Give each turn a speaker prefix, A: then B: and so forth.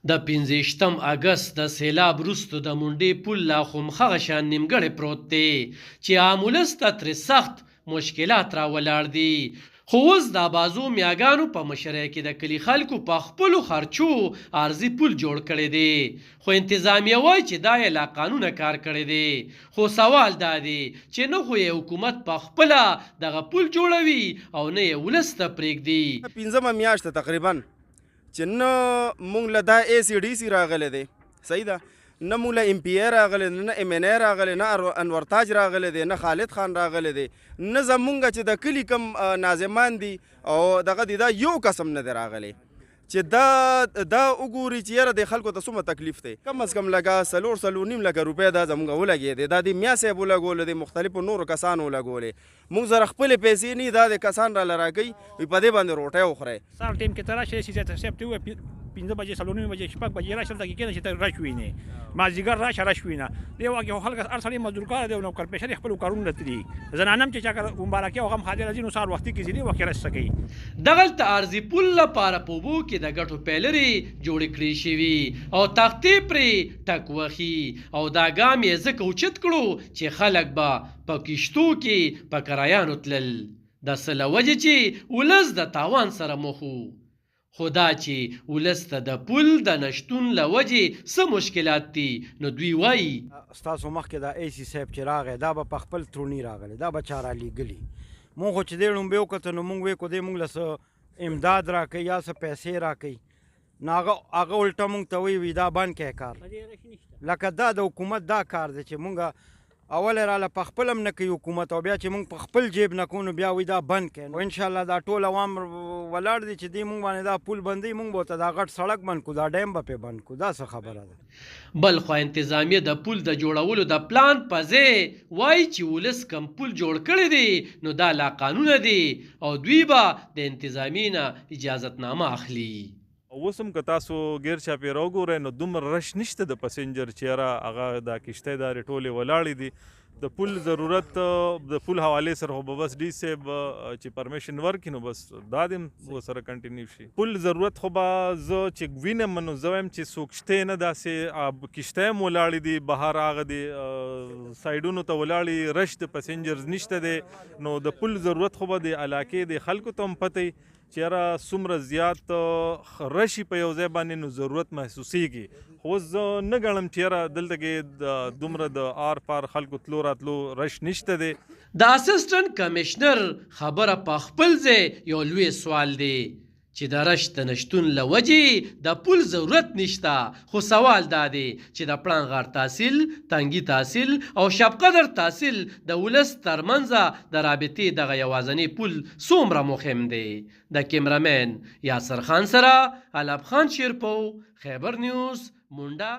A: د 15 اګست د سیلاب وروسته د منډې پل لا خمخغه شان نیمګړی پروت دی چې عامولس ته ترې سخت مشکلات راولاړ دي. خو اوس د بازو میاګانو په مشرۍ کې د کلي خلکو په خپلو خرچو عارضي پل جوړ کړی دی، خو انتظامیه وایي چې دا یې لا قانونه کار کړی دی. خو سوال دا دی چې نه خو یې حکومت په خپله دغه پل جوړوي او نه یې ولس ته پرېږدي.
B: 15 میاشته تقریبا چې نه مونږ له دا اے سی ډي سي راغلی دی، صحیح ده، نه مونږ له ام پی ای راغلی دی، نه ام این ای راغلی، نه انور تاج راغلی دی، نه خالد خان راغلی دی، نه زمونږ چې د کلي کم ناظمان دي او دغه دي دا یو قسم نه دی راغلی چې دا وګوري چې یاره د خلکو ته څومره تکلیف دی. کم از کم لکه 4.5 لکه روپۍ دا زموږ ولګېدې، دا د میا صاحب ولګولې، د مختلفو نورو کسانو ولګولې. موږ سره خپلې پیسې نه دا د کسان راله راکوي، وایي په دې باندې روټۍ وخورئ.
C: سهار ټایم کې ته راشې چې صاحب ته ووایه 15 بجې 4:30 بجې 6 بجې راشه دلته کښېنه چې ته رش وینې، مازدیګر راشه رش وینه. دې وخت کې خو خلک هر سړی مزدور کار دی او نوکر پیشه دی، خپلو کارونو ته تلي. زنانه هم چې چا مبارکي او غم خادي راځي نو سهار وختي کې ځي، دې وخت کې رش څه کوي.
A: دغلته عارضي پل لپاره په اوبو کې د ګټو پیلرې جوړې کړې شوي او تختې پرې ټک وخي او دا ګام یې ځکه اوچت کړو چې خلک به په کشتو کې په کرایانو تلل، د څه له وجې چې ولس د تاوان سره مخ و. خو دا چې ولس ته د پل د نشتون له وجې څه مشکلات دي نو دوی وایي
D: ستاسو مخکې دا اے سی صاحب چې راغی دا به په خپل تروني راغلی، دا به چا رالیږلي. مونږ خو چې دې ړومبې وکتل نو مونږ ویې کو دې مونږ له څه امداد راکوي یا څه پیسې راکوي، نو هغه الټه مونږ ته وایي دا بند کړئ کار. لکه دا د حکومت دا کار دی چې مونږ اول راله په خپل هم نه کوي حکومت، او بیا چې مونږ په خپل جیب نه کوو نو بیا وایي دا بند کړئ. نو انشاءالله دا ټول عوام ولاړ دي چې دې مونږ باندې دا پل بندوي، مونږ به ورته دا غټ سړک بند کړو، دا ډیم به پرې بند کړو. دا څه خبره ده؟
A: بل خوا انتظامیه د پل د جوړولو د پلان په ځای وایي چې ولس کم پل جوړ کړی دی نو دا لا قانونه دي او دوی به د انتظامیې نه اجازتنامه اخلي.
E: اوس هم که تاسو غیر چاپېره وګورئ نو دومره رش نشته د پسنجر چې یاره هغه دا کشتۍ دارې ټولې ولاړې دي. د پل ضرورت د پل حوالې سره خو به بس ډي صاحب چې پرمیشن ورکړي نو بس دا دې هم ورسره کنټینیو شي. پل ضرورت خو به زه چې وینم نو زه وایم چې څوک شته نه، داسې کشتۍ هم ولاړې دي بهر هغه دي سایډونو ته ولاړې، رش د پسنجرز نشته دی. نو د پل ضرورت خو به د علاقې د خلکو ته هم پته وي چې یاره څومره زیات رشي په یو ځای باندې نو ضرورت محسوسیږي. خو زه نه ګڼم چې یاره دلته کې دومره د آر پار خلکو تلو راتلو رش نشته دی.
A: د اسسټنټ کمشنر خبره په خپل ځای یو لوی سوال دی چې د رش د نشتون له وجې د پل ضرورت نشته، خو سوال دا دی چې د پړانګ غار تحصیل، تنګي تحصیل او شب قدر تحصیل د ولس ترمنځ د رابطې دغه یوازنی پل څومره مهم دی. د کیمرامین یاسر خان سره علب خان شیرپو، خیبر نیوز، منډه.